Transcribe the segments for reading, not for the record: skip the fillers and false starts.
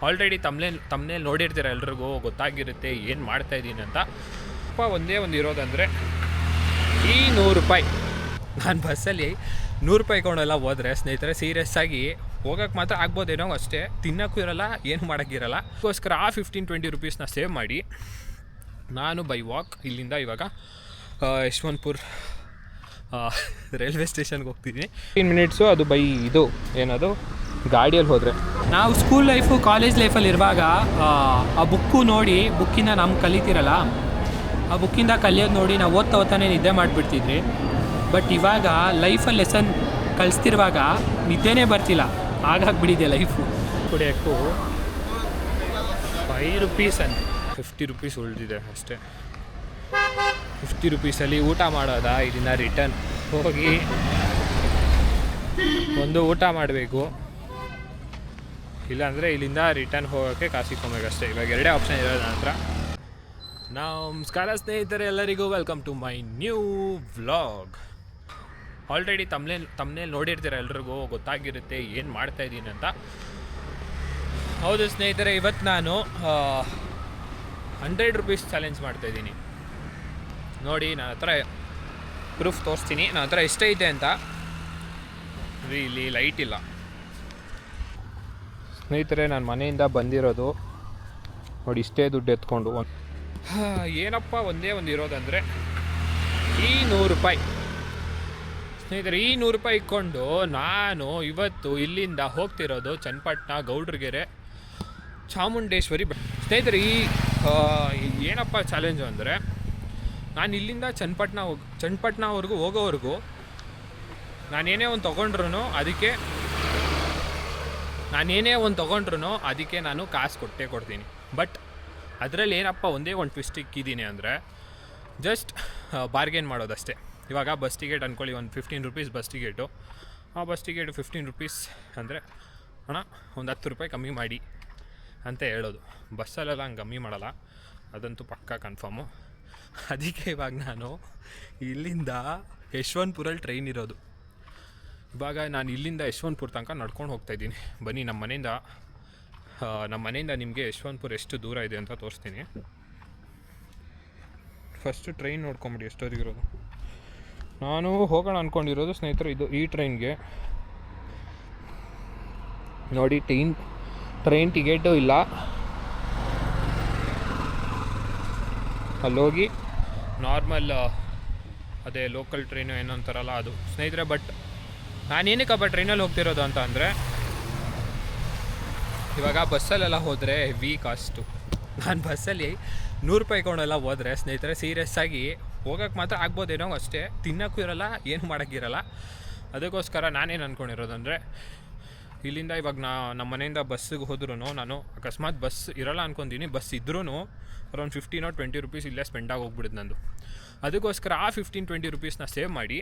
Already ತಮ್ಮನೇ ನೋಡಿರ್ತೀರ, ಎಲ್ರಿಗೂ ಗೊತ್ತಾಗಿರುತ್ತೆ ಏನು ಮಾಡ್ತಾಯಿದ್ದೀನಿ ಅಂತ. ಒಂದೇ ಒಂದು ಇರೋದಂದರೆ ಈ 100 ರೂಪಾಯಿ. ನಾನು ಬಸ್ಸಲ್ಲಿ 100 ರೂಪಾಯಿ ಕೊಂಡೆಲ್ಲ ಹೋದರೆ ಸ್ನೇಹಿತರೆ, ಸೀರಿಯಸ್ ಆಗಿ ಹೋಗೋಕ್ಕೆ ಮಾತ್ರ ಆಗ್ಬೋದೇನೋ ಅಷ್ಟೇ, ತಿನ್ನೋಕ್ಕೂ ಇರೋಲ್ಲ, ಏನು ಮಾಡೋಕ್ಕಿರಲ್ಲ. ಅದಕ್ಕೋಸ್ಕರ ಆ 15-20 ರುಪೀಸ್ನ ಸೇವ್ ಮಾಡಿ ನಾನು ಬೈ ವಾಕ್ ಇಲ್ಲಿಂದ ಇವಾಗ ಯಶವಂತಪುರ ರೈಲ್ವೆ ಸ್ಟೇಷನ್ಗೆ ಹೋಗ್ತಿದ್ದೀನಿ. 15 ಮಿನಿಟ್ಸು. ಅದು ಬೈ ಇದು ಏನದು ಗಾಡಿಯಲ್ಲಿ ಹೋದರೆ. ನಾವು ಸ್ಕೂಲ್ ಲೈಫು ಕಾಲೇಜ್ ಲೈಫಲ್ಲಿ ಇರುವಾಗ ಆ ಬುಕ್ಕು ನೋಡಿ, ಬುಕ್ಕಿಂದ ನಮ್ಗೆ ಕಲಿತಿರಲ್ಲ, ಆ ಬುಕ್ಕಿಂದ ಕಲಿಯೋದು ನೋಡಿ ನಾವು ಓದ್ತಾನೆ ನಿದ್ದೆ ಮಾಡಿಬಿಡ್ತಿದ್ರಿ. ಬಟ್ ಇವಾಗ ಲೈಫಲ್ಲಿ ಲೆಸನ್ ಕಲಿಸ್ತಿರುವಾಗ ನಿದ್ದೆನೇ ಬರ್ತಿಲ್ಲ, ಹಾಗಾಗಿಬಿಟ್ಟಿದೆ ಲೈಫು. ಕುಡಿಯೋಕ್ಕೂ 5 ರುಪೀಸ್ ಅಂತ 50 ರುಪೀಸ್ ಉಳಿದಿದೆ ಅಷ್ಟೇ. 50 ರುಪೀಸಲ್ಲಿ ಊಟ ಮಾಡೋದಾ, ಇದನ್ನು ರಿಟರ್ನ್ ಹೋಗಿ ಒಂದು ಊಟ ಮಾಡಬೇಕು, ಇಲ್ಲಾಂದರೆ ಇಲ್ಲಿಂದ ರಿಟರ್ನ್ ಹೋಗೋಕ್ಕೆ ಕಾಸು ಇಕ್ಕೊಬೇಕಷ್ಟೇ. ಇವಾಗ ಎರಡೇ ಆಪ್ಷನ್ ಇರೋದು ನನ್ನ ಹತ್ರ. ನಮಸ್ಕಾರ ಸ್ನೇಹಿತರೆ, ಎಲ್ಲರಿಗೂ welcome to my new vlog. Already ತಮ್ಮನೇ ನೋಡಿರ್ತೀರ, ಎಲ್ರಿಗೂ ಗೊತ್ತಾಗಿರುತ್ತೆ ಏನು ಮಾಡ್ತಾಯಿದ್ದೀನಿ ಅಂತ. ಹೌದು ಸ್ನೇಹಿತರೆ, ಇವತ್ತು ನಾನು 100 ರುಪೀಸ್ ಚಾಲೆಂಜ್ ಮಾಡ್ತಾಯಿದ್ದೀನಿ. ನೋಡಿ, ನನ್ನ ಹತ್ರ ಪ್ರೂಫ್ ತೋರಿಸ್ತೀನಿ ನನ್ನ ಹತ್ರ ಎಷ್ಟೈತೆ ಅಂತ. ಇಲ್ಲಿ ಲೈಟ್ ಇಲ್ಲ ಸ್ನೇಹಿತರೆ, ನಾನು ಮನೆಯಿಂದ ಬಂದಿರೋದು ನೋಡಿ, ಇಷ್ಟೇ ದುಡ್ಡು ಎತ್ಕೊಂಡು. ಏನಪ್ಪ ಒಂದೇ ಒಂದು ಇರೋದಂದರೆ ಈ 100 ರೂಪಾಯಿ. ಸ್ನೇಹಿತರೆ, ಈ 100 ರೂಪಾಯಿ ಇಟ್ಕೊಂಡು ನಾನು ಇವತ್ತು ಇಲ್ಲಿಂದ ಹೋಗ್ತಿರೋದು ಚನ್ನಪಟ್ಟಣ ಗೌಡ್ರಗೆರೆ ಚಾಮುಂಡೇಶ್ವರಿ. ಸ್ನೇಹಿತರೆ, ಏನಪ್ಪ ಚಾಲೆಂಜು ಅಂದರೆ, ನಾನು ಇಲ್ಲಿಂದ ಚನ್ನಪಟ್ಟಣವರೆಗೂ ಹೋಗೋವರೆಗೂ ನಾನೇನೇ ಒಂದು ತೊಗೊಂಡ್ರು ಅದಕ್ಕೆ ನಾನು ಕಾಸು ಕೊಡ್ತೀನಿ. ಬಟ್ ಅದರಲ್ಲಿ ಏನಪ್ಪ ಒಂದೇ ಒಂದು ಟ್ವಿಸ್ಟ್ ಇಕ್ಕಿದ್ದೀನಿ ಅಂದರೆ, ಜಸ್ಟ್ ಬಾರ್ಗೇನ್ ಮಾಡೋದಷ್ಟೇ. ಇವಾಗ ಬಸ್ ಟಿಕೆಟ್ ಅಂದ್ಕೊಳ್ಳಿ, ಒಂದು 15 ರುಪೀಸ್ ಬಸ್ ಟಿಕೆಟು. ಆ ಬಸ್ ಟಿಕೆಟು 15 ರುಪೀಸ್ ಅಂದರೆ ಅಣ್ಣ ಒಂದು 10 ರೂಪಾಯಿ ಕಮ್ಮಿ ಮಾಡಿ ಅಂತ ಹೇಳೋದು. ಬಸ್ಸಲ್ಲೆಲ್ಲ ಹಂಗೆ ಕಮ್ಮಿ ಮಾಡಲ್ಲ, ಅದಂತೂ ಪಕ್ಕಾ ಕನ್ಫರ್ಮು. ಅದಕ್ಕೆ ಇವಾಗ ನಾನು ಇಲ್ಲಿಂದ ಯಶವಂತಪುರಲ್ಲಿ ಟ್ರೈನ್ ಇರೋದು. ಇವಾಗ ನಾನು ಇಲ್ಲಿಂದ ಯಶವಂತಪುರ ತನಕ ನಡ್ಕೊಂಡು ಹೋಗ್ತಾಯಿದ್ದೀನಿ. ಬನ್ನಿ, ನಮ್ಮ ಮನೆಯಿಂದ ನಿಮಗೆ ಯಶವಂತಪುರ ಎಷ್ಟು ದೂರ ಇದೆ ಅಂತ ತೋರಿಸ್ತೀನಿ. ಫಸ್ಟು ಟ್ರೈನ್ ನೋಡ್ಕೊಂಬಿಡಿ ಎಷ್ಟೊತ್ತಿಗಿರೋದು. ನಾನು ಹೋಗೋಣ ಅಂದ್ಕೊಂಡಿರೋದು ಸ್ನೇಹಿತರೆ ಈ ಟ್ರೈನ್ಗೆ. ನೋಡಿ, ಟ್ರೈನ್ ಟಿಕೆಟು ಇಲ್ಲ. ಅಲ್ಲೋಗಿ ನಾರ್ಮಲ್ ಅದೇ ಲೋಕಲ್ ಟ್ರೈನು ಏನೋ ಅಂತಾರಲ್ಲ ಅದು ಸ್ನೇಹಿತರೆ. ಬಟ್ ನಾನೇನಕ್ಕಪ್ಪ ಟ್ರೈನಲ್ಲಿ ಹೋಗ್ತಿರೋದು ಅಂತ ಅಂದರೆ, ಇವಾಗ ಬಸ್ಸಲ್ಲೆಲ್ಲ ಹೋದರೆ ಹೆವಿ ಕಾಸ್ಟು. ನಾನು ಬಸ್ಸಲ್ಲಿ 100 ರೂಪಾಯಿ ಕೊಂಡೆಲ್ಲ ಹೋದರೆ ಸ್ನೇಹಿತರೆ, ಸೀರಿಯಸ್ ಆಗಿ ಹೋಗೋಕ್ಕೆ ಮಾತ್ರ ಆಗ್ಬೋದೇನೋ ಅಷ್ಟೇ, ತಿನ್ನೋಕ್ಕೂ ಇರೋಲ್ಲ, ಏನು ಮಾಡೋಕ್ಕಿರಲ್ಲ. ಅದಕ್ಕೋಸ್ಕರ ನಾನೇನು ಅಂದ್ಕೊಂಡಿರೋದಂದರೆ, ಇಲ್ಲಿಂದ ಇವಾಗ ನಮ್ಮ ಮನೆಯಿಂದ ಬಸ್ಸಿಗೆ ಹೋದ್ರೂ ನಾನು ಅಕಸ್ಮಾತ್ ಬಸ್ ಇರೋಲ್ಲ ಅಂದ್ಕೊತೀನಿ, ಬಸ್ ಇದ್ರೂ ಅರೌಂಡ್ 15 or 20 ರುಪೀಸ್ ಇಲ್ಲೇ ಸ್ಪೆಂಡಾಗಿ ಹೋಗ್ಬಿಡುತ್ತೆ ನಂದು. ಅದಕ್ಕೋಸ್ಕರ ಆ 15-20 ರುಪೀಸ್ನ ಸೇವ್ ಮಾಡಿ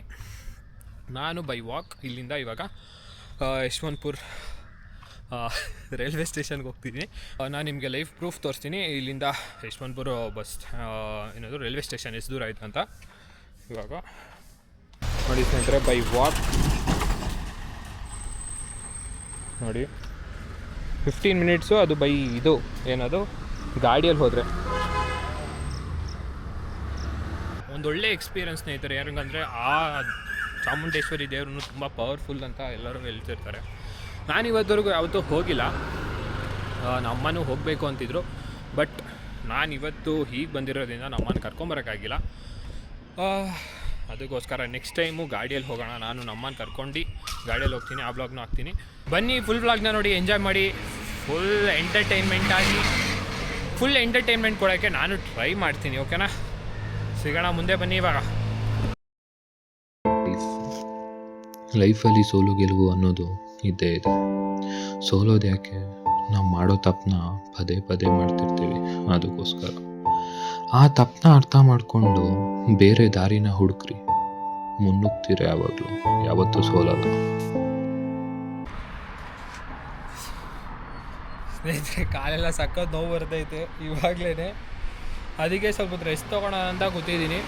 ನಾನು ಬೈ ವಾಕ್ ಇಲ್ಲಿಂದ ಇವಾಗ ಯಶವಂತಪುರ ರೈಲ್ವೆ ಸ್ಟೇಷನ್ಗೆ ಹೋಗ್ತಿದ್ದೀನಿ. ನಾನು ನಿಮಗೆ ಲೈವ್ ಪ್ರೂಫ್ ತೋರಿಸ್ತೀನಿ ಇಲ್ಲಿಂದ ಯಶವಂತಪುರ ಬಸ್ ರೈಲ್ವೆ ಸ್ಟೇಷನ್ ಎಷ್ಟು ದೂರ ಆಯಿತು ಅಂತ. ಇವಾಗ ನೋಡಿ ಸ್ನೇಹಿತರೆ, ಬೈ ವಾಕ್ ನೋಡಿ 15 ಮಿನಿಟ್ಸು. ಅದು ಬೈ ಇದು ಏನದು ಗಾಡಿಯಲ್ಲಿ ಹೋದರೆ ಒಂದೊಳ್ಳೆ ಎಕ್ಸ್ಪೀರಿಯನ್ಸ್ ಸ್ನೇಹಿತರೆ. ಯಾರಂಗಂದರೆ ಆ ಚಾಮುಂಡೇಶ್ವರಿ ದೇವ್ರೂ ತುಂಬ ಪವರ್ಫುಲ್ ಅಂತ ಎಲ್ಲರೂ ಹೇಳ್ತಿರ್ತಾರೆ. ನಾನು ಇವತ್ತವರೆಗೂ ಯಾವತ್ತೂ ಹೋಗಿಲ್ಲ, ನಮ್ಮನೂ ಹೋಗಬೇಕು ಅಂತಿದ್ರು. ಬಟ್ ನಾನು ಇವತ್ತು ಹೀಗೆ ಬಂದಿರೋದ್ರಿಂದ ನಮ್ಮನ್ನು ಕರ್ಕೊಂಬರೋಕ್ಕಾಗಿಲ್ಲ. ಅದಕ್ಕೋಸ್ಕರ ನೆಕ್ಸ್ಟ್ ಟೈಮು ಗಾಡಿಯಲ್ಲಿ ಹೋಗೋಣ. ನಾನು ನಮ್ಮನ್ನು ಕರ್ಕೊಂಡು ಗಾಡಿಯಲ್ಲಿ ಹೋಗ್ತೀನಿ, ಆ ಬ್ಲಾಗ್ನೂ ಹಾಕ್ತೀನಿ. ಬನ್ನಿ, ಫುಲ್ ಬ್ಲಾಗ್ನ ನೋಡಿ, ಎಂಜಾಯ್ ಮಾಡಿ. ಫುಲ್ ಎಂಟರ್ಟೈನ್ಮೆಂಟ್ ಕೊಡೋಕ್ಕೆ ನಾನು ಟ್ರೈ ಮಾಡ್ತೀನಿ. ಓಕೆನಾ? ಸಿಗೋಣ ಮುಂದೆ, ಬನ್ನಿ. ಇವಾಗ ಲೈಫಲ್ಲಿ ಸೋಲು ಗೆಲುವು ಅನ್ನೋದು ಇದ್ದೇ ಇದೆ. ಸೋಲೋದು ಯಾಕೆ? ನಾವು ಮಾಡೋ ತಪ್ಪನ್ನ ಪದೇ ಪದೇ ಮಾಡ್ತಿರ್ತೀವಿ. ಅದಕ್ಕೋಸ್ಕರ ಆ ತಪ್ಪನ್ನ ಅರ್ಥ ಮಾಡಿಕೊಂಡು ಬೇರೆ ದಾರಿನ ಹುಡುಕ್ರಿ, ಮುನ್ನುಗ್ತೀರ. ಯಾವತ್ತೂ ಸೋಲಲ್ಲ. ಸ್ನೇಹಿತರೆ, ಕಾಲೆಲ್ಲ ಸಖತ್ ನೋವು ಬರ್ತೈತೆ ಇವಾಗಲೇ. ಅದಕ್ಕೆ ಸ್ವಲ್ಪ ರೆಸ್ಟ್ ತೊಗೊಳ್ಳೋಣ ಅಂತ ಕೂತಿದ್ದೀನಿ.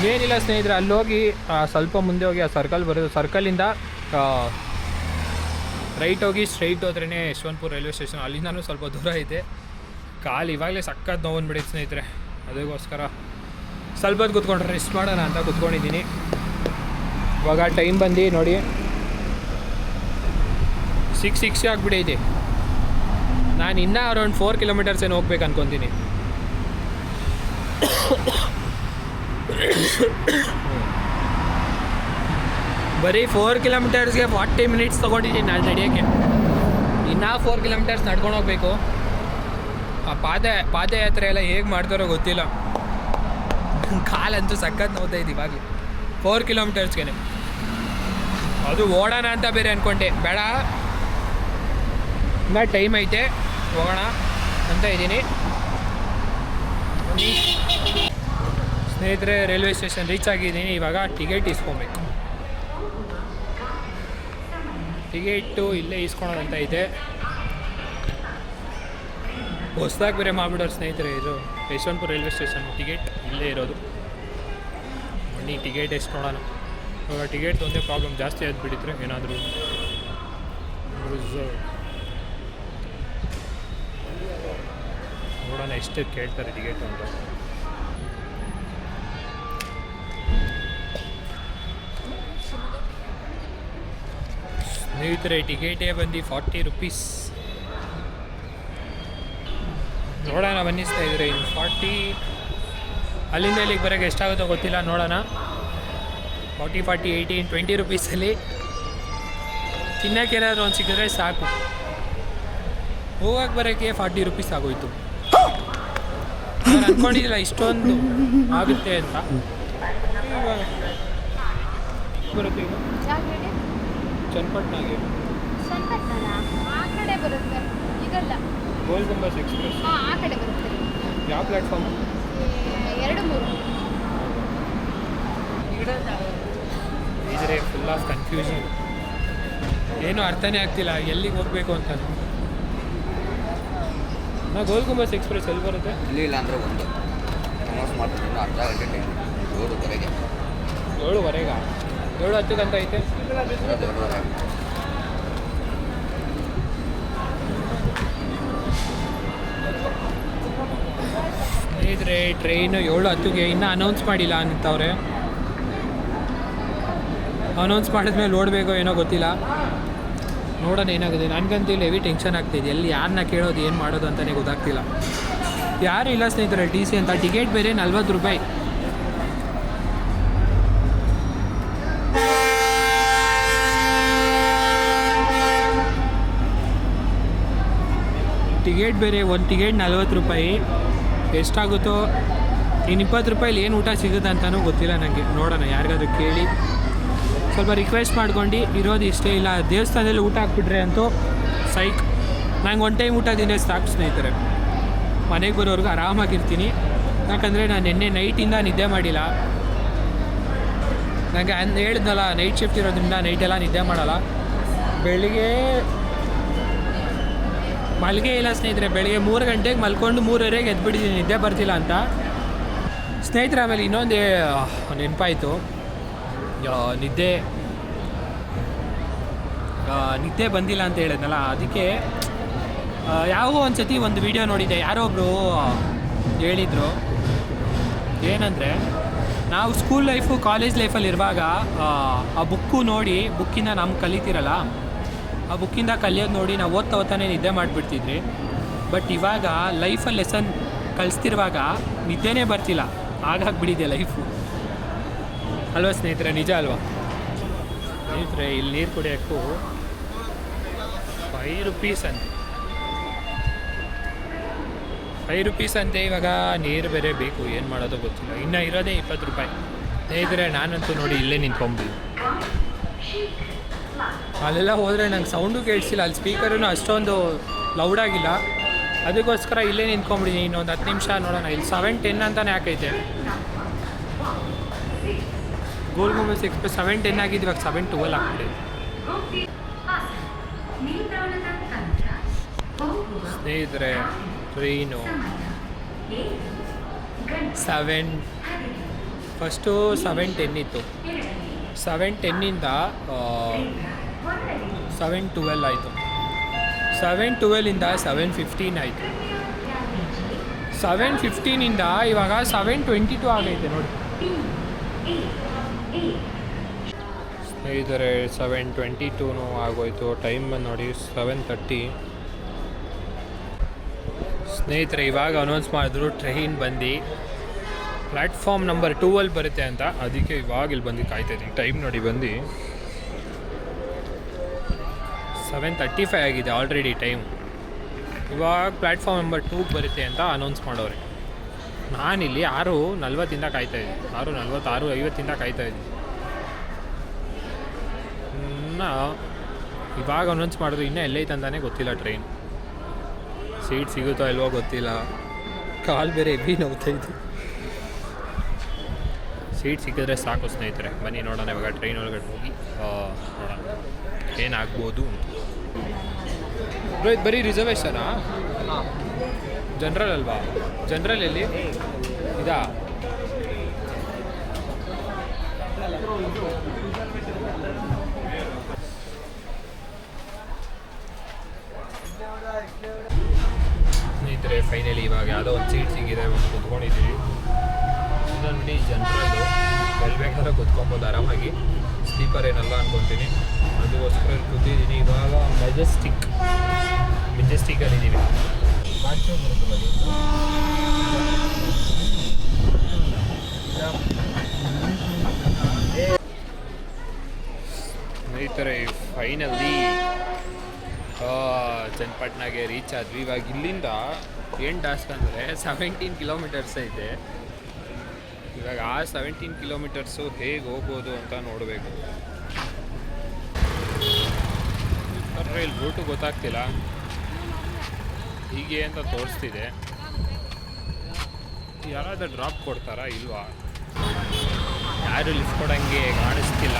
ಏನಿಲ್ಲ ಸ್ನೇಹಿತರೆ, ಅಲ್ಲೋಗಿ ಸ್ವಲ್ಪ ಮುಂದೆ ಹೋಗಿ ಆ ಸರ್ಕಲ್ ಬರೋದು, ಸರ್ಕಲಿಂದ ರೈಟ್ ಹೋಗಿ ಸ್ಟ್ರೈಟ್ ಹೋದ್ರೇ ಯಶವಂತಪುರ ರೈಲ್ವೆ ಸ್ಟೇಷನ್. ಅಲ್ಲಿಂದನೂ ಸ್ವಲ್ಪ ದೂರ ಐತೆ. ಕಾಲು ಇವಾಗಲೇ ಸಖತ್ ನೋವು ಬಂದ್ಬಿಡಿ ಸ್ನೇಹಿತರೆ. ಅದಕ್ಕೋಸ್ಕರ ಸ್ವಲ್ಪ ಹೊತ್ತು ಕೂತ್ಕೊಂಡ್ರೆ ರೆಸ್ಟ್ ಮಾಡೋಣ ಅಂತ ಕೂತ್ಕೊಂಡಿದ್ದೀನಿ. ಇವಾಗ ಟೈಮ್ ಬಂದು ನೋಡಿ 6:60 ಆಗಿಬಿಟ್ಟೈತಿ. ನಾನು ಇನ್ನೂ ಅರೌಂಡ್ 4 ಕಿಲೋಮೀಟರ್ಸ್ ಏನು ಹೋಗ್ಬೇಕು ಅನ್ಕೊತೀನಿ. ಬರೀ 4 ಕಿಲೋಮೀಟರ್ಸ್ಗೆ 40 ಮಿನಿಟ್ಸ್ ತೊಗೊಂಡಿದ್ದೀನಿ ನಾನು ನಡೆಯೋಕ್ಕೆ. ಇನ್ನೂ 4 ಕಿಲೋಮೀಟರ್ಸ್ ನಡ್ಕೊಂಡು ಹೋಗ್ಬೇಕು. ಆ ಪಾದಯಾತ್ರೆ ಎಲ್ಲ ಹೇಗೆ ಮಾಡ್ತಾರೋ ಗೊತ್ತಿಲ್ಲ. ಕಾಲಂತೂ ಸಖತ್ ನೋವ್ತೈತಿ ಇವಾಗಲೇ 4 ಕಿಲೋಮೀಟರ್ಸ್ಗೆ. ಅದು ಓಡೋಣ ಅಂತ ಬೇರೆ ಅಂದ್ಕೊಂಡೆ, ಬೇಡ ಇನ್ನೂ ಟೈಮ್ ಐತೆ ಹೋಗೋಣ ಅಂತ ಇದ್ದೀನಿ. ಸ್ನೇಹಿತರೆ, ರೈಲ್ವೆ ಸ್ಟೇಷನ್ ರೀಚ್ ಆಗಿದ್ದೀನಿ. ಇವಾಗ ಟಿಕೆಟ್ ಇಸ್ಕೊಬೇಕು. ಟಿಕೆಟು ಇಲ್ಲೇ ಇಸ್ಕೊಳೋದಂತ ಇದೆ. ಹೊಸ್ದಾಗಿ ಬೇರೆ ಮಾಡಿಬಿಡೋರು ಸ್ನೇಹಿತರೆ. ಇದು ಯಶವಂತಪುರ ರೈಲ್ವೆ ಸ್ಟೇಷನ್ ಟಿಕೆಟ್ ಇಲ್ಲೇ ಇರೋದು. ಬನ್ನಿ ಟಿಕೆಟ್ ಇಸ್ಕೊಳೋಣ. ಇವಾಗ ಟಿಕೆಟ್ ಒಂದೇ ಪ್ರಾಬ್ಲಮ್, ಜಾಸ್ತಿ ಆದ್ಬಿಟ್ಟಿದ್ರೆ ಏನಾದರೂ ನೋಡೋಣ ಎಷ್ಟು ಕೇಳ್ತಾರೆ ಟಿಕೆಟು ಅಂತ. ಸ್ನೇಹಿತರೆ, ಟಿಕೆಟೇ ಬಂದು 40 ರೂಪೀಸ್. ನೋಡೋಣ ಬನ್ನಿ ಸ್ನೇಹಿತರೆ. ಇನ್ನು 40 ಅಲ್ಲಿಂದ ಇಲ್ಲಿಗೆ ಬರೋಕ್ಕೆ ಎಷ್ಟಾಗುತ್ತೋ ಗೊತ್ತಿಲ್ಲ, ನೋಡೋಣ. 40, 18, 20 ರೂಪೀಸಲ್ಲಿ ತಿನ್ನೋಕ್ಕೆ ಏನಾದರೂ ಒಂದು ಸಿಕ್ಕಿದ್ರೆ ಸಾಕು. ಹೋಗಕ್ಕೆ ಬರೋಕ್ಕೆ 40 ರೂಪೀಸ್ ಆಗೋಯ್ತು. ನಾನು ಅಂದ್ಕೊಂಡಿದ್ದಿಲ್ಲ ಇಷ್ಟೊಂದು ಆಗುತ್ತೆ ಅಂತ. ಬರುತ್ತೆ ಈಗ ಚನ್ನಪಟ್ಟಣಗೆ ಆ ಕಡೆ ಬರುತ್ತೆ, ಇದಲ್ಲ ಗೋಲ್ ಗುಂಬಸ್ ಎಕ್ಸ್ಪ್ರೆಸ್. ಆ ಕಡೆ ಬರುತ್ತೆ. ಯಾವ ಪ್ಲ್ಯಾಟ್ಫಾರ್ಮ್? 2-3 ಇದ್ರೆ ಫುಲ್ ಆಫ್ ಕನ್ಫ್ಯೂಷನ್. ಏನೂ ಅರ್ಥನೇ ಆಗ್ತಿಲ್ಲ ಎಲ್ಲಿಗೆ ಹೋಗಬೇಕು ಅಂತ. ನಾ ಗೋಲ್ ಗುಂಬಸ್ ಎಕ್ಸ್ಪ್ರೆಸ್ ಎಲ್ಲಿ ಬರುತ್ತೆ? ಇಲ್ಲ ಅಂದರೆ ಒಂದು ಪ್ರಮೋಸ್ ಮಾಡ್ತೀನಿ. ಅರ್ಧ ಗಂಟೆ ಟೈಮ್ 7:30ಗೆ 7:30 7:10 ಅಂತ ಐತೆ. ಸ್ನೇಹಿತರೆ, ಟ್ರೈನು 7:10ಗೆ ಇನ್ನೂ ಅನೌನ್ಸ್ ಮಾಡಿಲ್ಲ ಅಂತವ್ರೆ. ಅನೌನ್ಸ್ ಮಾಡಿದ್ಮೇಲೆ ನೋಡಬೇಕೋ ಏನೋ ಗೊತ್ತಿಲ್ಲ. ನೋಡೋಣ ಏನಾಗುತ್ತೆ. ನನಗಂತೂ ಹೆವಿ ಟೆನ್ಷನ್ ಆಗ್ತಿದೆ. ಎಲ್ಲಿ ಯಾರನ್ನ ಕೇಳೋದು, ಏನು ಮಾಡೋದು ಅಂತಲೇ ಗೊತ್ತಾಗ್ತಿಲ್ಲ. ಯಾರು ಇಲ್ಲ ಸ್ನೇಹಿತರೆ ಟಿ ಸಿ ಅಂತ. ಟಿಕೆಟ್ ಬೇರೆ 40 ರೂಪಾಯಿ. ಟಿಕೆಟ್ ಬೇರೆ, ಒಂದು ಟಿಕೆಟ್ 40 ರೂಪಾಯಿ. ಎಷ್ಟಾಗುತ್ತೋ ಇನ್ನು 20 ರೂಪಾಯಿಲಿ ಏನು ಊಟ ಸಿಗುತ್ತೆ ಅಂತಲೂ ಗೊತ್ತಿಲ್ಲ ನನಗೆ. ನೋಡೋಣ, ಯಾರಿಗಾದ್ರೂ ಕೇಳಿ ಸ್ವಲ್ಪ ರಿಕ್ವೆಸ್ಟ್ ಮಾಡ್ಕೊಂಡು ಇರೋದು ಇಷ್ಟೇ. ಇಲ್ಲ ದೇವಸ್ಥಾನದಲ್ಲಿ ಊಟ ಹಾಕ್ಬಿಟ್ರೆ ಅಂತೂ ಸೈಕ್. ನಂಗೆ ಒಂದು ಟೈಮ್ ಊಟ ತಿಂದರೆ ಸಾಕು ಸ್ನೇಹಿತರೆ. ಮನೆಗೆ ಬರೋರ್ಗು ಆರಾಮಾಗಿರ್ತೀನಿ. ಯಾಕಂದರೆ ನಾನು ನಿನ್ನೆ ನೈಟಿಂದ ನಿದ್ದೆ ಮಾಡಿಲ್ಲ. ನನಗೆ ಹೇಳಿದ್ನಲ್ಲ, ನೈಟ್ ಶಿಫ್ಟ್ ಇರೋದ್ರಿಂದ ನೈಟೆಲ್ಲ ನಿದ್ದೆ ಮಾಡಲ್ಲ. ಬೆಳಿಗ್ಗೆ ಮಲ್ಗೆ ಇಲ್ಲ ಸ್ನೇಹಿತರೆ. ಬೆಳಿಗ್ಗೆ 3 ಗಂಟೆಗೆ ಮಲ್ಕೊಂಡು 3:30ಗೆ ಎದ್ಬಿಟ್ಟಿದ್ದೀನಿ ನಿದ್ದೆ ಬರ್ತಿಲ್ಲ ಅಂತ ಸ್ನೇಹಿತರೆ. ಆಮೇಲೆ ಇನ್ನೊಂದು ನೆನಪಾಯಿತು, ನಿದ್ದೆ ಬಂದಿಲ್ಲ ಅಂತ ಹೇಳಿದ್ನಲ್ಲ, ಅದಕ್ಕೆ ಯಾವಾಗೋ ಒಂದು ಸತಿ ಒಂದು ವಿಡಿಯೋ ನೋಡಿದ್ದೆ. ಯಾರೋ ಒಬ್ಬರು ಹೇಳಿದರು ಏನಂದರೆ, ನಾವು ಸ್ಕೂಲ್ ಲೈಫು ಕಾಲೇಜ್ ಲೈಫಲ್ಲಿ ಇರುವಾಗ ಆ ಬುಕ್ಕಿಂದ ನಮ್ಗೆ ಕಲಿತಿರಲ್ಲ, ಆ ಬುಕ್ಕಿಂದ ಕಲಿಯೋದು ನೋಡಿ ನಾವು ಓದ್ತಾನೆ ನಿದ್ದೆ ಮಾಡಿಬಿಡ್ತಿದ್ರಿ. ಬಟ್ ಇವಾಗ ಲೈಫಲ್ಲಿ ಲೆಸನ್ ಕಲಿಸ್ತಿರುವಾಗ ನಿದ್ದೆನೇ ಬರ್ತಿಲ್ಲ. ಹಾಗಾಗ್ಬಿಟ್ಟಿದೆ ಲೈಫು ಅಲ್ವಾ ಸ್ನೇಹಿತರೆ? ನಿಜ ಅಲ್ವಾ ಸ್ನೇಹಿತರೆ? ಇಲ್ಲಿ ನೀರು ಕುಡಿಯೋಕ್ಕೂ 5 ರೂಪೀಸ್ ಅಂತೆ. 5 ರೂಪೀಸ್ ಅಂತೆ. ಇವಾಗ ನೀರು ಬೇರೆ ಬೇಕು, ಏನು ಮಾಡೋದು ಗೊತ್ತಿಲ್ಲ. ಇನ್ನು ಇರೋದೇ 20 ರೂಪಾಯಿ. ಸ್ನೇಹಿತರೆ, ನಾನಂತೂ ನೋಡಿ ಇಲ್ಲೇ ನಿಂತ್ಕೊಂಬಿಡಿ. ಅಲ್ಲೆಲ್ಲ ಹೋದರೆ ನಂಗೆ ಸೌಂಡು ಕೇಳಿಸಿಲ್ಲ. ಅಲ್ಲಿ ಸ್ಪೀಕರೂ ಅಷ್ಟೊಂದು ಲೌಡಾಗಿಲ್ಲ. ಅದಕ್ಕೋಸ್ಕರ ಇಲ್ಲೇ ನಿಂತ್ಕೊಂಬಿಡಿದ್ದೀನಿ. ಇನ್ನೊಂದು 10 ನಿಮಿಷ ನೋಡೋಣ. ಇಲ್ಲಿ 7:10 ಅಂತಲೇ ಹಾಕೈತೆ. ಗೋಲ್ ಗುಂಬಸ್ ಎಕ್ಸ್ಪ್ರೆಸ್ 7:10 ಆಗಿದ್ದು, ಇವಾಗ 7:12 ಆಗ್ಬಿಟ್ಟಿದೆ. ಸ್ನೇಹಿತರೆ, ಟ್ರೈನು 7:10 ಇತ್ತು. 7:10ಇಂದ 7:12 ಆಯಿತು. 7:12ಇಂದ 7:15 ಆಯಿತು. 7:15ಇಂದ ಇವಾಗ 7:22 ಆಗೈತೆ ನೋಡಿ ಸ್ನೇಹಿತರೆ. 7:22 ಆಗೋಯ್ತು. ಟೈಮ್ ನೋಡಿ 7:30. ಸ್ನೇಹಿತರೆ ಇವಾಗ ಅನೌನ್ಸ್ ಮಾಡಿದ್ರು ಟ್ರೈನ್ ಬಂದು ಪ್ಲ್ಯಾಟ್ಫಾರ್ಮ್ ನಂಬರ್ 2 ಬರುತ್ತೆ ಅಂತ. ಅದಕ್ಕೆ ಇವಾಗ ಇಲ್ಲಿ ಬಂದು ಕಾಯ್ತಾಯಿದ್ದೀನಿ. ಟೈಮ್ ನೋಡಿ ಬಂದು 7:35 ಆಗಿದೆ ಆಲ್ರೆಡಿ ಟೈಮ್. ಇವಾಗ ಪ್ಲ್ಯಾಟ್ಫಾರ್ಮ್ ನಂಬರ್ 2 ಬರುತ್ತೆ ಅಂತ ಅನೌನ್ಸ್ ಮಾಡೋರೆ. ನಾನಿಲ್ಲಿ 6:40 ಕಾಯ್ತಾಯಿದ್ದೀನಿ. 6:40 6:50 ಕಾಯ್ತಾಯಿದ್ದೀನಿ. ಇವಾಗ ಅನೌನ್ಸ್ ಮಾಡಿದ್ರು. ಇನ್ನೂ ಎಲ್ಲೈತೆ ಅಂತಾನೆ ಗೊತ್ತಿಲ್ಲ ಟ್ರೈನ್. ಸೀಟ್ ಸಿಗುತ್ತೋ ಇಲ್ವೋ ಗೊತ್ತಿಲ್ಲ. ಕಾಲು ಬೇರೆ ಹೆವಿ ನೋವ್ತಾಯಿತ್ತು. ಸೀಟ್ ಸಿಕ್ಕಿದ್ರೆ ಸಾಕು ಸ್ನೇಹಿತರೆ. ಬನ್ನಿ ನೋಡೋಣ ಇವಾಗ ಟ್ರೈನ್ ಒಳಗಡೆ ಹೋಗಿ ನೋಡೋಣ ಏನಾಗ್ಬೋದು. ಇದು ಬರೀ ರಿಸರ್ವೇಷನಾ? ಜನರಲ್ ಅಲ್ವಾ? ಜನರಲ್ ಎಲ್ಲಿ ಇದಾ? ಸ್ನೇಹಿತರೆ ಫೈನಲಿ ಇವಾಗ ಯಾವುದೋ ಒಂದು ಸೀಟ್ ಸಿಗಿದೆ. ಒಂದು ಕುತ್ಕೊಂಡಿದ್ದೀವಿ. ಇದನ್ನು ನೋಡಿ ಜನರಲ್ಲು. ಎಲ್ಲಿ ಬೇಕಾದ್ರೆ ಕುತ್ಕೊಬೋದು ಆರಾಮಾಗಿ. ಸ್ಲೀಪರ್ ಏನಲ್ಲ ಅನ್ಕೊತೀನಿ. ಅದಕ್ಕೋಸ್ಕರ ಕೂತಿದ್ದೀನಿ. ಇವಾಗ ಮೆಜೆಸ್ಟಿಕಲ್ಲಿದ್ದೀವಿ. ಸ್ನೇಹಿತರೆ ಫೈನಲಿ ಚನ್ನಪಟ್ಟಣಗೆ ರೀಚ್ ಆದ್ವಿ. ಇವಾಗ ಇಲ್ಲಿಂದ ಏನು ಟಾಸ್ಕ್ ಅಂದರೆ 17 ಕಿಲೋಮೀಟರ್ಸ್ ಐತೆ. ಇವಾಗ ಆ 17 ಕಿಲೋಮೀಟರ್ಸು ಹೇಗೆ ಹೋಗ್ಬೋದು ಅಂತ ನೋಡಬೇಕು. ಇಲ್ಲಿ ರೂಟು ಗೊತ್ತಾಗ್ತಿಲ್ಲ. ಹೀಗೆ ಅಂತ ತೋರಿಸ್ತಿದೆ. ಯಾರಾದರೂ ಡ್ರಾಪ್ ಕೊಡ್ತಾರಾ ಇಲ್ವಾ? ಯಾರು ಲಿಫ್ಟ್ ಕೊಡೋಂಗೆ ಕಾಣಿಸ್ತಿಲ್ಲ.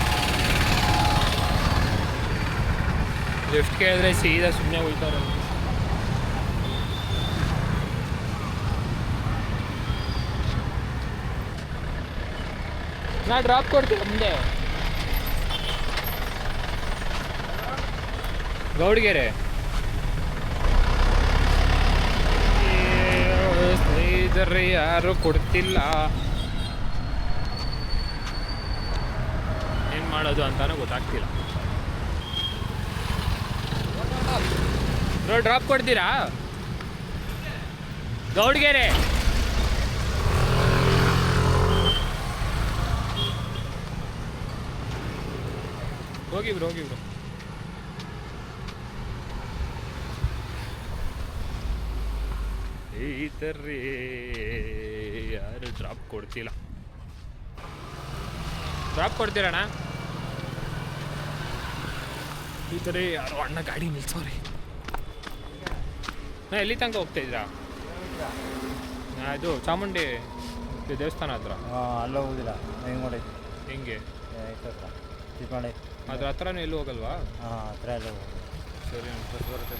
ಲಿಫ್ಟ್ ಕೇಳಿದ್ರೆ ಸೀದಾ ಸುಮ್ಮನೆ ಹೋಗ್ತಾರೆ. ನಾ ಡ್ರಾಪ್ ಕೊಡ್ತೀನಿ ಮುಂದೆ. ಗೌಡ್ಗೆರೆ ಸ್ನೇಹಿತರೆ ಯಾರು ಕೊಡ್ತಿಲ್ಲ. ಏನು ಮಾಡೋದು ಅಂತಾನೂ ಗೊತ್ತಾಗ್ತಿಲ್ಲ. ಡ್ರಾಪ್ ಕೊಡ್ತೀರಾ ಗೌಡ್ಗೆರೆ? ಹೋಗಿ ಬ್ರೋ ಈ ಥರ ಯಾರು ಡ್ರಾಪ್ ಕೊಡ್ತಿಲ್ಲ. ಡ್ರಾಪ್ ಕೊಡ್ತೀರಣ್ಣ? ಈ ಥರ ಯಾರೋ ಅಣ್ಣ ಗಾಡಿ ನಿಲ್ಸೋರಿ. ನಾ ಎಲ್ಲಿ ತನಕ ಹೋಗ್ತಾಯಿದ್ರಾ? ಇದು ಚಾಮುಂಡಿ ದೇವಸ್ಥಾನ ಹತ್ರ. ಅಲ್ಲ ಹೋಗುದಿಲ್ಲ. ಹೆಂಗೆ ಚಿಕ್ಕಮಂಡಿ ಅದ್ರ ಹತ್ರನೂ ಎಲ್ಲೂ ಹೋಗಲ್ವಾ? ಹತ್ರ ಎಲ್ಲ ಹೋಗುದು. ಸರಿ ಬಸ್ ಬರುತ್ತೆ.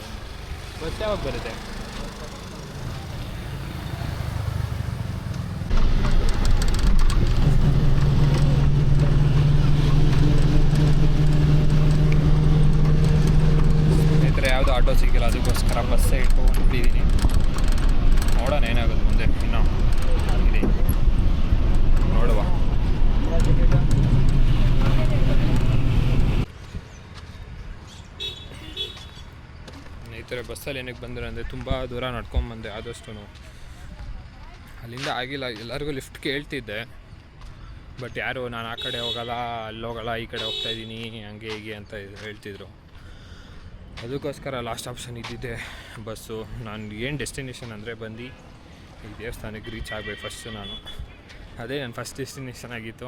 ಬಸ್ ಯಾವಾಗ ಬರುತ್ತೆ? ಸ್ನೇಹಿತರೆ ಯಾವುದೋ ಆಟೋ ಸಿಕ್ಕಿಲ್ಲ. ಅದಕ್ಕೋಸ್ಕರ ಬಸ್ಸೇ ಇಟ್ಕೊಂಡಿದ್ದೀನಿ. ನೋಡೋಣ ಏನಾಗೋದು ಮುಂದೆ. ಇನ್ನೂ ಇದೆ ನೋಡುವ. ಸ್ನೇಹಿತರೆ ಬಸ್ಸಲ್ಲಿ ಏನಕ್ಕೆ ಬಂದರೆ ಅಂದರೆ ತುಂಬ ದೂರ ನಡ್ಕೊಂಬಂದೆ. ಆದಷ್ಟು ಅಲ್ಲಿಂದ ಆಗಿಲ್ಲ. ಎಲ್ಲರಿಗೂ ಲಿಫ್ಟ್ ಕೇಳ್ತಿದ್ದೆ. ಬಟ್ ಯಾರು ನಾನು ಆ ಕಡೆ ಹೋಗಲ್ಲ, ಅಲ್ಲಿ ಹೋಗಲ್ಲ, ಈ ಕಡೆ ಹೋಗ್ತಾಯಿದ್ದೀನಿ, ಹಂಗೆ ಹೀಗೆ ಅಂತ ಹೇಳ್ತಿದ್ರು. ಅದಕ್ಕೋಸ್ಕರ ಲಾಸ್ಟ್ ಆಪ್ಷನ್ ಇದ್ದಿದ್ದೆ ಬಸ್ಸು. ನಾನು ಏನು ಡೆಸ್ಟಿನೇಷನ್ ಅಂದರೆ ಬಂದು ಈ ದೇವಸ್ಥಾನಕ್ಕೆ ರೀಚ್ ಆಗಬೇಕು ಫಸ್ಟು ನಾನು. ಅದೇ ನನ್ನ ಫಸ್ಟ್ ಡೆಸ್ಟಿನೇಷನ್ ಆಗಿತ್ತು.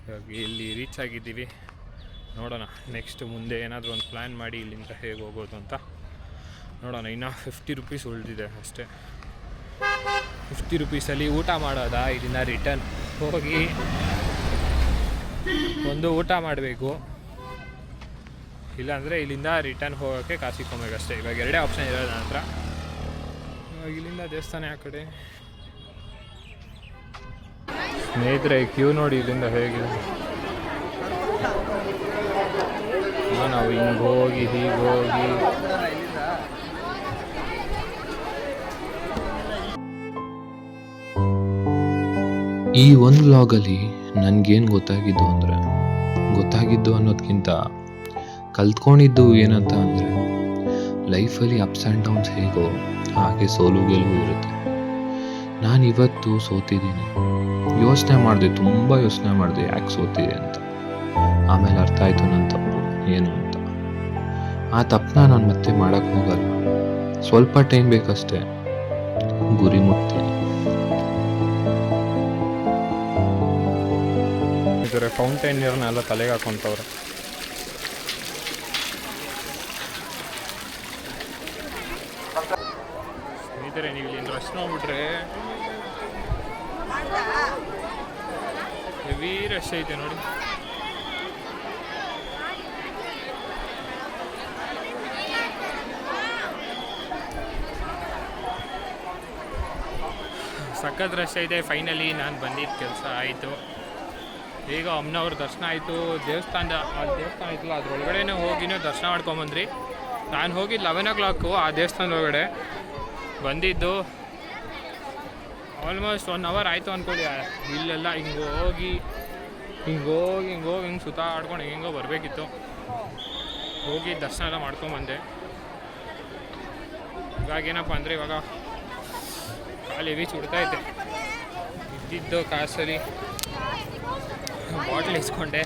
ಇವಾಗ ಇಲ್ಲಿ ರೀಚ್ ಆಗಿದ್ದೀವಿ. ನೋಡೋಣ ನೆಕ್ಸ್ಟ್ ಮುಂದೆ ಏನಾದರೂ ಒಂದು ಪ್ಲ್ಯಾನ್ ಮಾಡಿ ಇಲ್ಲಿಂದ ಹೇಗೆ ಹೋಗೋದು ಅಂತ ನೋಡೋಣ. ಇನ್ನೂ 50 ರೂಪೀಸ್ ಉಳಿದಿದೆ ಅಷ್ಟೇ. 50 ರೂಪೀಸಲ್ಲಿ ಊಟ ಮಾಡೋದಾ? ಇಲ್ಲಿಂದ ರಿಟರ್ನ್ ಹೋಗಿ ಒಂದು ಊಟ ಮಾಡಬೇಕು, ಇಲ್ಲಾಂದರೆ ಇಲ್ಲಿಂದ ರಿಟರ್ನ್ ಹೋಗೋಕ್ಕೆ ಕಾಸು ಇಕ್ಕೊಬೇಕಷ್ಟೇ. ಇವಾಗ ಎರಡೇ ಆಪ್ಷನ್ ಇರೋದು ನನ್ನ ಹತ್ರ. ಇವಾಗ ಇಲ್ಲಿಂದ ದೇವಸ್ಥಾನ ಆ ಕಡೆ. ಸ್ನೇಹಿತರೆ ಕ್ಯೂ ನೋಡಿ ಇಲ್ಲಿಂದ ಹೇಗಿದೆ. ನಾವು ಹಿಂಗೆ ಹೋಗಿ ಹೀಗೆ ಹೋಗಿ ಈ ಒಂದು ವ್ಲಾಗಲ್ಲಿ ನನಗೇನು ಗೊತ್ತಾಗಿದ್ದು ಅನ್ನೋದಕ್ಕಿಂತ ಕಲ್ತ್ಕೊಂಡಿದ್ದು ಏನಂತ ಅಂದರೆ ಲೈಫಲ್ಲಿ ಅಪ್ಸ್ ಆ್ಯಂಡ್ ಡೌನ್ಸ್ ಹೇಗೋ ಹಾಗೆ ಸೋಲು ಗೆಲುವು ಇರುತ್ತೆ. ನಾನು ಇವತ್ತು ಸೋತಿದ್ದೀನಿ, ತುಂಬ ಯೋಚನೆ ಮಾಡಿದೆ ಯಾಕೆ ಸೋತಿದೆ ಅಂತ. ಆಮೇಲೆ ಅರ್ಥ ಆಯಿತು ನನ್ನ ತಪ್ಪು ಏನು ಅಂತ. ಆ ತಪ್ಪನ್ನ ನಾನು ಮತ್ತೆ ಮಾಡೋಕ್ಕೆ ಹೋಗಲ್ಲ. ಸ್ವಲ್ಪ ಟೈಮ್ ಬೇಕಷ್ಟೇ, ಗುರಿ ಮುಟ್ತೀನಿ. ಇದರ ಫೌಂಟೈನ್ ನೀರನ್ನೆಲ್ಲ ತಲೆಗೆ ಹಾಕೊಂತವ್ರೆ. ಸ್ನೇಹಿತರೆ, ನೀವು ಇಲ್ಲಿ ರಶ್ ನೋಡ್ಬಿಟ್ರೆ ಹೆವಿ ರಶ್ ಐತೆ ನೋಡಿ. ಸಖತ್ ರಶ್ ಐತೆ. ಫೈನಲಿ ನಾನು ಬಂದಿದ್ದ ಕೆಲಸ ಆಯಿತು. ಈಗ ಅಮ್ಮನವ್ರ ದರ್ಶನ ಆಯಿತು. ದೇವಸ್ಥಾನ ಐತಲ್ಲ ಅದ್ರೊಳಗಡೆ ಹೋಗಿನೂ ದರ್ಶನ ಮಾಡ್ಕೊಂಬಂದ್ರಿ. ನಾನು ಹೋಗಿದ್ದು 11 o'clock ಆ ದೇವಸ್ಥಾನದೊಳಗಡೆ. ಬಂದಿದ್ದು ಆಲ್ಮೋಸ್ಟ್ 1 hour ಆಯಿತು ಅಂದ್ಕೊಳ್ಳಿ. ಇಲ್ಲೆಲ್ಲ ಹಿಂಗೆ ಸುತ್ತಾಡ್ಕೊಂಡು ಹೆಂಗೋ ಬರಬೇಕಿತ್ತು. ಹೋಗಿ ದರ್ಶನ ಎಲ್ಲ ಮಾಡ್ಕೊಂಬಂದೆ. ಇವಾಗ ಏನಪ್ಪ ಅಂದರೆ ಇವಾಗ ಕಾಲು ಹೆವಿ ಸುಡ್ತೈತೆ. ಇದ್ದಿದ್ದು ಕಾಸಲ್ಲಿ ಬಾಟ್ಲ್ ಇಸ್ಕೊಂಡೆ.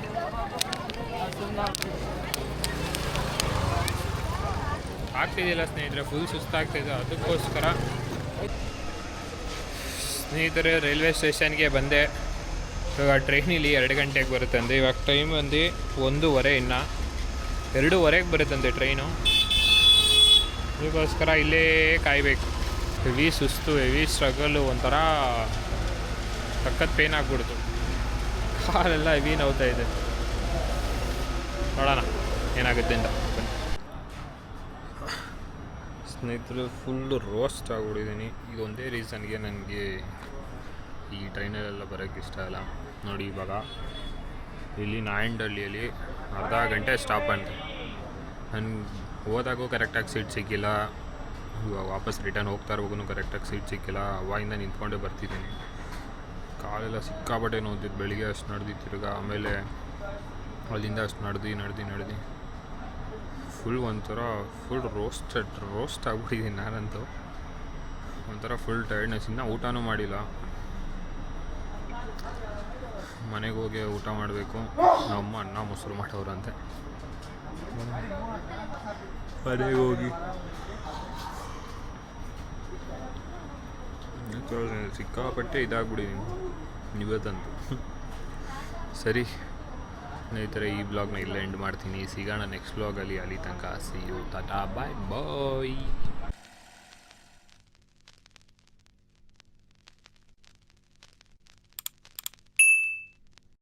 ಆಗ್ತಿದ್ದಿಲ್ಲ ಸ್ನೇಹಿತರೆ, ಫುಲ್ ಸುಸ್ತಾಗ್ತಿದೆ. ಅದಕ್ಕೋಸ್ಕರ ಸ್ನೇಹಿತರೆ ರೈಲ್ವೆ ಸ್ಟೇಷನ್ಗೆ ಬಂದೆ. ಇವಾಗ ಟ್ರೈನಿಲ್ಲಿ 2 ಗಂಟೆಗೆ ಬರುತ್ತಂತೆ. ಇವಾಗ ಟೈಮ್ ಬಂದು 1:15, ಇನ್ನು 2:15ಗೆ ಬರುತ್ತಂತೆ ಟ್ರೈನು. ಅದಕ್ಕೋಸ್ಕರ ಇಲ್ಲೇ ಕಾಯಬೇಕು. ಹೆವಿ ಸುಸ್ತು, ಹೆವಿ ಸ್ಟ್ರಗಲ್ಲು, ಒಂಥರ ಸಖತ್ ಪೇನ್ ಆಗಿಬಿಡ್ತು. ಕಾಲೆಲ್ಲ ಹೆವಿ ನೋವ್ತಾ ಇದೆ. ನೋಡೋಣ ಏನಾಗುತ್ತೆ ಅಂತ. ಸ್ನೇಹಿತರು, ಫುಲ್ಲು ರೋಸ್ಟ್ ಆಗಿಬಿಟ್ಟಿದ್ದೀನಿ. ಇದೊಂದೇ ರೀಸನ್ಗೆ ನನಗೆ ಈ ಟ್ರೈನಲ್ಲೆಲ್ಲ ಬರೋಕ್ಕೆ ಇಷ್ಟ ಇಲ್ಲ. ನೋಡಿ, ಇವಾಗ ಇಲ್ಲಿ ನಾಯಂಡಹಳ್ಳಿಯಲ್ಲಿ ಅರ್ಧ ಗಂಟೆ ಸ್ಟಾಪ್ ಅಂತ. ನನಗೆ ಹೋದಾಗೂ ಕರೆಕ್ಟಾಗಿ ಸೀಟ್ ಸಿಕ್ಕಿಲ್ಲ. ಇವಾಗ ವಾಪಸ್ ರಿಟರ್ನ್ ಹೋಗ್ತಾ ಇರುವಾಗೂ ಕರೆಕ್ಟಾಗಿ ಸೀಟ್ ಸಿಕ್ಕಿಲ್ಲ. ಅವಾಗಿಂದ ನಿಂತ್ಕೊಂಡೇ ಬರ್ತಿದ್ದೀನಿ. ಕಾಲೆಲ್ಲ ಸಿಕ್ಕಾಪಟ್ಟೆ ನೋಡ್ತಿದ್ದು. ಬೆಳಿಗ್ಗೆ ಅಷ್ಟು ನಡೆದಿತ್ತು, ತಿರ್ಗಾ ಆಮೇಲೆ ಅಲ್ಲಿಂದ ಅಷ್ಟು ನಡೆದು ಫುಲ್ ರೋಸ್ಟ್ ಆಗ್ಬಿಟ್ಟಿದ್ದೀನಿ ನಾನಂತೂ. ಒಂಥರ ಫುಲ್ ಟೈರ್ಡ್ನೆಸ್. ಇನ್ನೂ ಊಟನೂ ಮಾಡಿಲ್ಲ. ಮನೆಗೆ ಹೋಗಿ ಊಟ ಮಾಡಬೇಕು. ನಮ್ಮ ಅನ್ನ ಮೊಸರು ಮಾಡೋರಂತೆ. ಮನೆಗೆ ಹೋಗಿ ಸಿಕ್ಕಾಪಟ್ಟೆ ಇದಾಗ್ಬಿಟ್ಟಿದ್ದೀನಿ ಇವತ್ತಂತೂ. ಸರಿ ಸ್ನೇಹಿತರೆ, ಈ ಬ್ಲಾಗ್ನ ಇಲ್ಲೇ ಎಂಡ್ ಮಾಡ್ತೀನಿ. ಸಿಗೋಣ ನೆಕ್ಸ್ಟ್ ಬ್ಲಾಗಲ್ಲಿ. ಅಲ್ಲಿ ತನಕ see you, tata, bye bye.